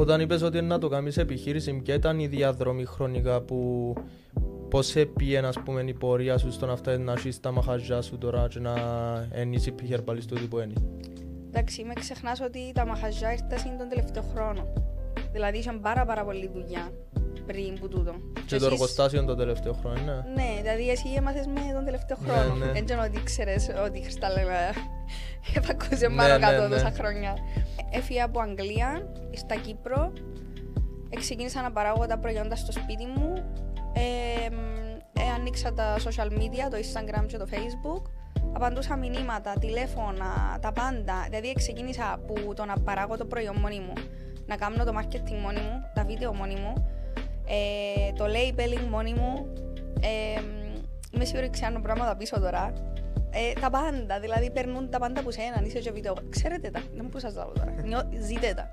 Όταν είπες ότι να το κάνεις επιχείρηση, ποια ήταν η διαδρομή χρονικά που πώς έπιεν, ας πούμε, η πορεία σου στο να φτάσεις να έχεις τα μαχαζιά σου τώρα και να ενείς η Hairbalist στο τύπο ένι? Εντάξει, με ξεχνάς ότι τα μαχαζιά ήρθαν τον τελευταίο χρόνο. Δηλαδή είχαν πάρα πολλή δουλειά πριν που τούτο. Και το εργοστάσιο το τελευταίο χρόνο, ναι. Ναι, δηλαδή εσύ έμαθες με τον τελευταίο χρόνο. Ναι. Δεν ξέρω ότι ξέρεις ότι η Χριστάλλα επακούσε πάνω κάτω τόσα χρόνια. Έφυγα από Αγγλία, στα Κύπρο, ξεκίνησα να παράγω τα προϊόντα στο σπίτι μου, ανοίξα τα social media, το Instagram και το Facebook, απαντούσα μηνύματα, τηλέφωνα, τα πάντα. Δηλαδή ξεκίνησα από το να παράγω το προϊόν μόνη μου, να κάνω το marketing μόνη μου, τα βίντεο μόνη μου, το labeling μόνη μου. Είμαι σίγουρη ξέρω πράγματα πίσω τώρα. Τα πάντα, δηλαδή περνούν τα πάντα που σένα, είσαι και βίντεο. Ξέρετε τα, δεν μπορούσα να σας τα πω τώρα. Ζείτε τα.